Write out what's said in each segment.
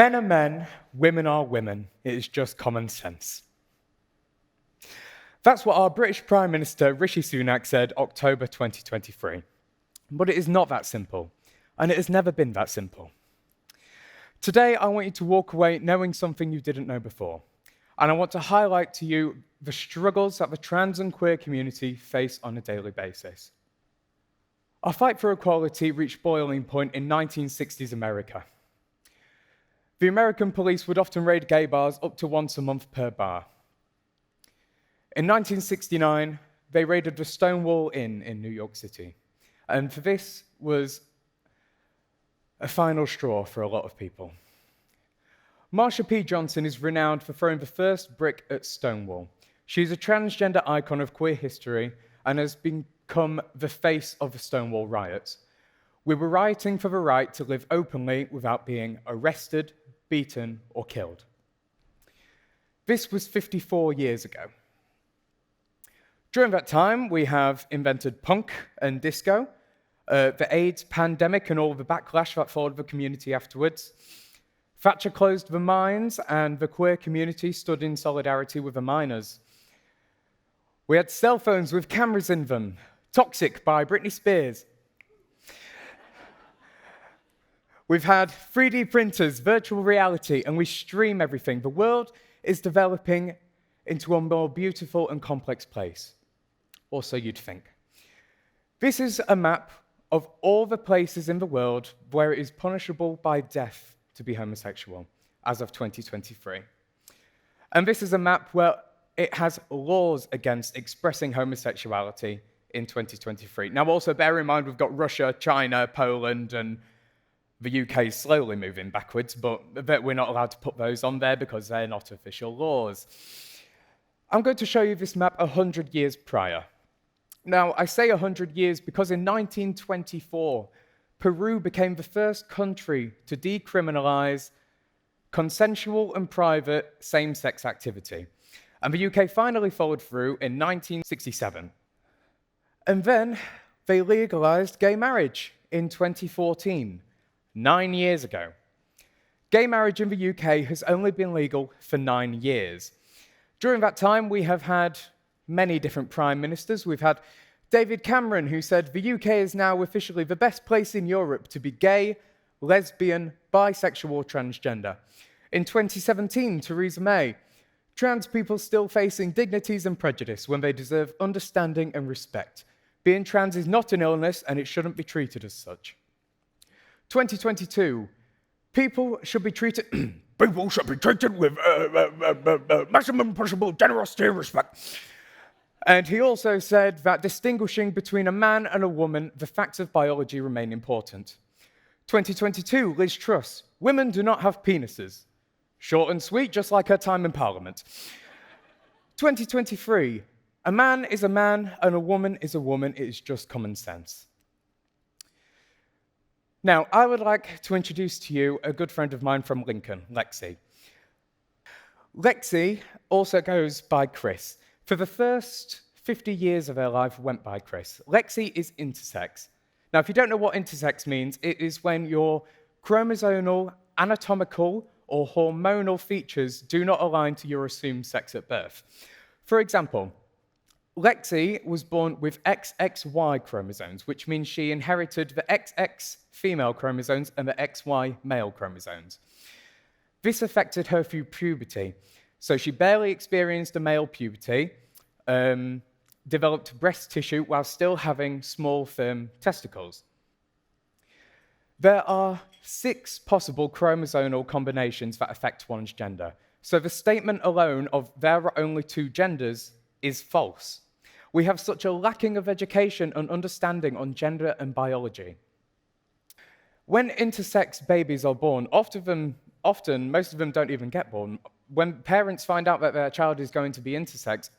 Men are men, women are women. It is just common sense. That's what our British Prime Minister Rishi Sunak said October 2023. But it is not that simple, and it has never been that simple. Today, I want you to walk away knowing something you didn't know before, and I want to highlight to you the struggles that the trans and queer community face on a daily basis. Our fight for equality reached boiling point in 1960s America. The American police would often raid gay bars up to once a month per bar. In 1969, they raided the Stonewall Inn in New York City, and for this was a final straw for a lot of people. Marsha P. Johnson is renowned for throwing the first brick at Stonewall. She's a transgender icon of queer history and has become the face of the Stonewall riots. We were rioting for the right to live openly without being arrested, beaten, or killed. This was 54 years ago. During that time, we have invented punk and disco, the AIDS pandemic and all the backlash that followed the community afterwards. Thatcher closed the mines, and the queer community stood in solidarity with the miners. We had cell phones with cameras in them, Toxic by Britney Spears. We've had 3D printers, virtual reality, and we stream everything. The world is developing into a more beautiful and complex place. Or so you'd think. This is a map of all the places in the world where it is punishable by death to be homosexual, as of 2023. And this is a map where it has laws against expressing homosexuality in 2023. Now, also bear in mind, we've got Russia, China, Poland, and the UK is slowly moving backwards, but we're not allowed to put those on there because they're not official laws. I'm going to show you this map 100 years prior. Now, I say 100 years because in 1924, Peru became the first country to decriminalize consensual and private same-sex activity. And the UK finally followed through in 1967. And then they legalized gay marriage in 2014, 9 years ago. Gay marriage in the UK has only been legal for 9 years. During that time, we have had many different prime ministers. We've had David Cameron, who said the UK is now officially the best place in Europe to be gay, lesbian, bisexual, or transgender. In 2017, Theresa May, trans people still facing dignities and prejudice when they deserve understanding and respect. Being trans is not an illness, and it shouldn't be treated as such. 2022, people should be treated with maximum possible generosity and respect. And he also said that distinguishing between a man and a woman, the facts of biology remain important. 2022, Liz Truss, women do not have penises. Short and sweet, just like her time in Parliament. 2023, a man is a man and a woman is a woman. It is just common sense. Now, I would like to introduce to you a good friend of mine from Lincoln, Lexi. Lexi also goes by Chris. For the first 50 years of her life went by Chris. Lexi is intersex. Now, if you don't know what intersex means, it is when your chromosomal, anatomical, or hormonal features do not align to your assumed sex at birth. For example, Lexi was born with XXY chromosomes, which means she inherited the XX female chromosomes and the XY male chromosomes. This affected her through puberty. So she barely experienced a male puberty, developed breast tissue while still having small, firm testicles. There are 6 possible chromosomal combinations that affect one's gender. So the statement alone of there are only 2 genders is false. We have such a lacking of education and understanding on gender and biology. When intersex babies are born, often most of them don't even get born. When parents find out that their child is going to be intersex,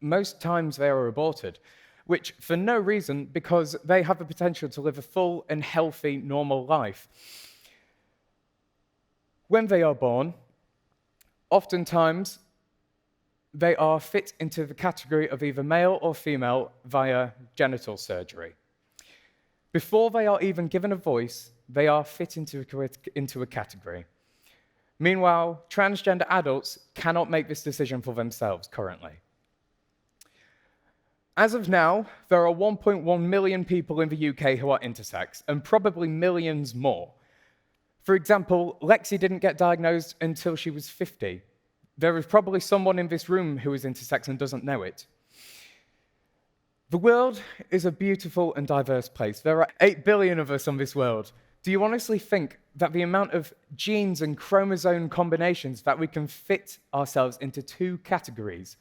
most times they are aborted, which for no reason, because they have the potential to live a full and healthy, normal life. When they are born, oftentimes they are fit into the category of either male or female via genital surgery. Before they are even given a voice, they are fit into a category. Meanwhile, transgender adults cannot make this decision for themselves currently. As of now, there are 1.1 million people in the UK who are intersex, and probably millions more. For example, Lexi didn't get diagnosed until she was 50. There is probably someone in this room who is intersex and doesn't know it. The world is a beautiful and diverse place. There are 8 billion of us on this world. Do you honestly think that the amount of genes and chromosome combinations that we can fit ourselves into 2 categories?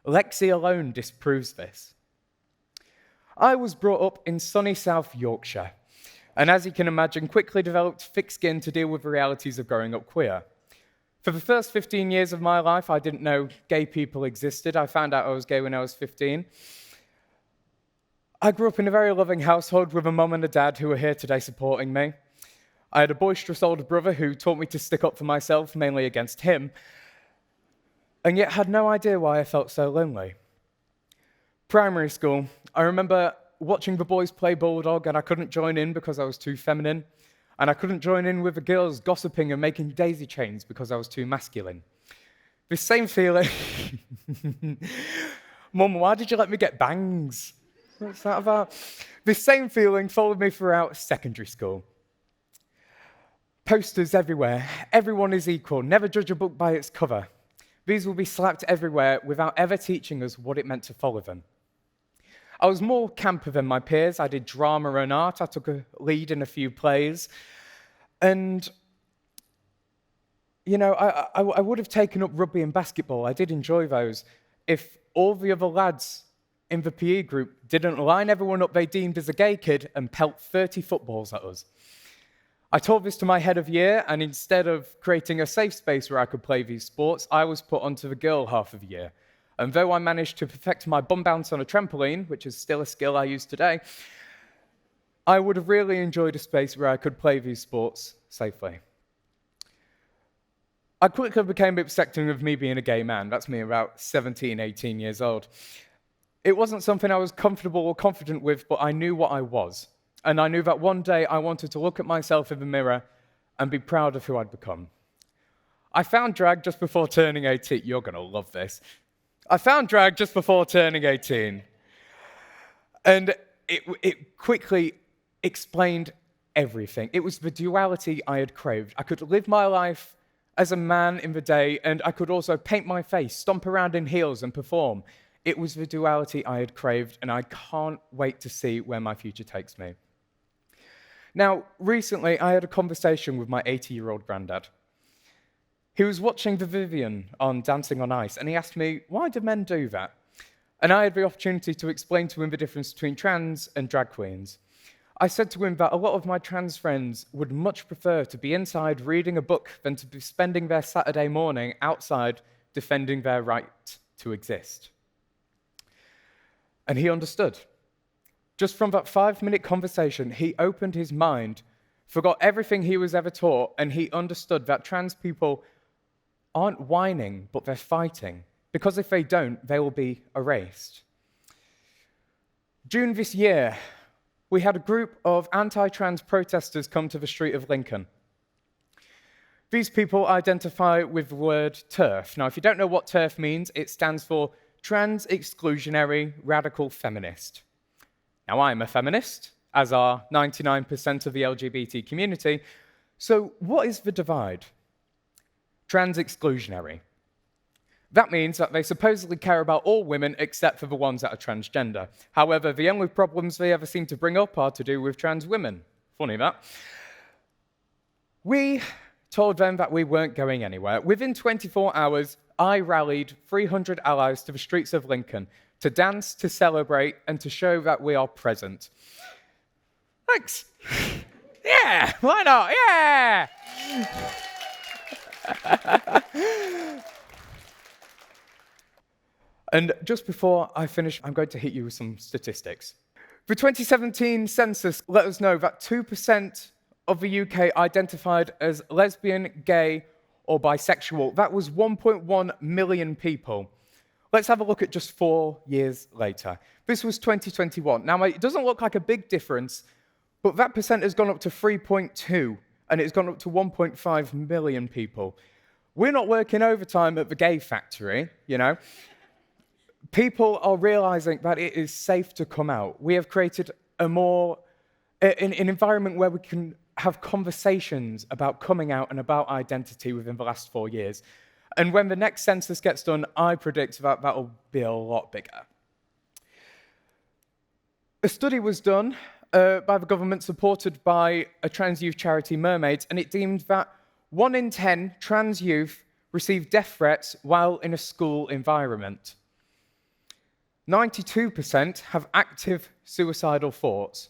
Lexi alone disproves this. I was brought up in sunny South Yorkshire, and as you can imagine, quickly developed thick skin to deal with the realities of growing up queer. For the first 15 years of my life, I didn't know gay people existed. I found out I was gay when I was 15. I grew up in a very loving household with a mum and a dad who are here today supporting me. I had a boisterous older brother who taught me to stick up for myself, mainly against him, and yet had no idea why I felt so lonely. Primary school, I remember watching the boys play Bulldog, and I couldn't join in because I was too feminine, and I couldn't join in with the girls gossiping and making daisy chains because I was too masculine. This same feeling... Mum, why did you let me get bangs? What's that about? This same feeling followed me throughout secondary school. Posters everywhere. Everyone is equal. Never judge a book by its cover. These will be slapped everywhere without ever teaching us what it meant to follow them. I was more camper than my peers. I did drama and art. I took a lead in a few plays. And, you know, I would have taken up rugby and basketball. I did enjoy those. If all the other lads in the PE group didn't line everyone up they deemed as a gay kid and pelt 30 footballs at us. I told this to my head of year, and instead of creating a safe space where I could play these sports, I was put onto the girl half of the year. And though I managed to perfect my bum bounce on a trampoline, which is still a skill I use today, I would have really enjoyed a space where I could play these sports safely. I quickly became accepting of me being a gay man. That's me about 17, 18 years old. It wasn't something I was comfortable or confident with, but I knew what I was. And I knew that one day I wanted to look at myself in the mirror and be proud of who I'd become. I found drag just before turning 18. You're going to love this. I found drag just before turning 18. And it quickly explained everything. It was the duality I had craved. I could live my life as a man in the day, and I could also paint my face, stomp around in heels, and perform. It was the duality I had craved, and I can't wait to see where my future takes me. Now, recently, I had a conversation with my 80-year-old granddad. He was watching the Vivian on Dancing on Ice, and he asked me, why do men do that? And I had the opportunity to explain to him the difference between trans and drag queens. I said to him that a lot of my trans friends would much prefer to be inside reading a book than to be spending their Saturday morning outside defending their right to exist. And he understood. Just from that 5-minute conversation, he opened his mind, forgot everything he was ever taught, and he understood that trans people aren't whining, but they're fighting. Because if they don't, they will be erased. June this year, we had a group of anti-trans protesters come to the street of Lincoln. These people identify with the word TERF. Now, if you don't know what TERF means, it stands for Trans Exclusionary Radical Feminist. Now, I'm a feminist, as are 99% of the LGBT community. So what is the divide? Trans exclusionary. That means that they supposedly care about all women except for the ones that are transgender. However, the only problems they ever seem to bring up are to do with trans women. Funny that. We told them that we weren't going anywhere. Within 24 hours, I rallied 300 allies to the streets of Lincoln to dance, to celebrate, and to show that we are present. Thanks. Yeah, why not? Yeah! And just before I finish, I'm going to hit you with some statistics. The 2017 census let us know that 2% of the UK identified as lesbian, gay, or bisexual. That was 1.1 million people. Let's have a look at just 4 years later. This was 2021. Now, it doesn't look like a big difference, but that percent has gone up to 3.2, and it's gone up to 1.5 million people. We're not working overtime at the gay factory, you know. People are realizing that it is safe to come out. We have created an environment where we can have conversations about coming out and about identity within the last 4 years. And when the next census gets done, I predict that that'll be a lot bigger. A study was done by the government, supported by a trans youth charity, Mermaids, and it deemed that 1 in 10 trans youth receive death threats while in a school environment. 92% have active suicidal thoughts.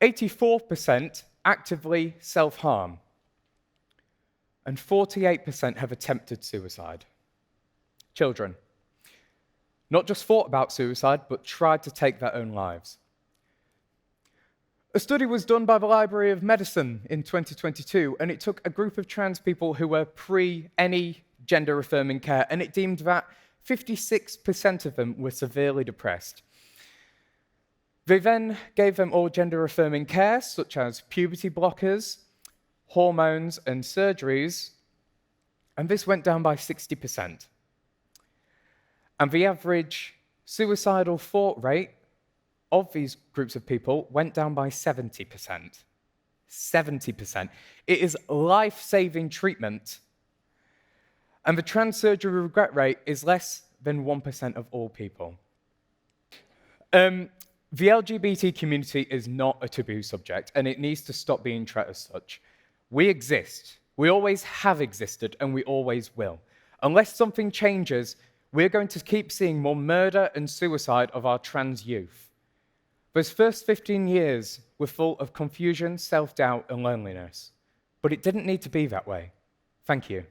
84% actively self-harm. And 48% have attempted suicide. Children. Not just thought about suicide, but tried to take their own lives. A study was done by the Library of Medicine in 2022, and it took a group of trans people who were pre any gender-affirming care, and it deemed that 56% of them were severely depressed. They then gave them all gender-affirming care, such as puberty blockers, hormones, and surgeries, and this went down by 60%. And the average suicidal thought rate of these groups of people went down by 70%. 70%. It is life-saving treatment. And the trans surgery regret rate is less than 1% of all people. The LGBT community is not a taboo subject, and it needs to stop being treated as such. We exist. We always have existed, and we always will. Unless something changes, we're going to keep seeing more murder and suicide of our trans youth. Those first 15 years were full of confusion, self-doubt, and loneliness. But it didn't need to be that way. Thank you.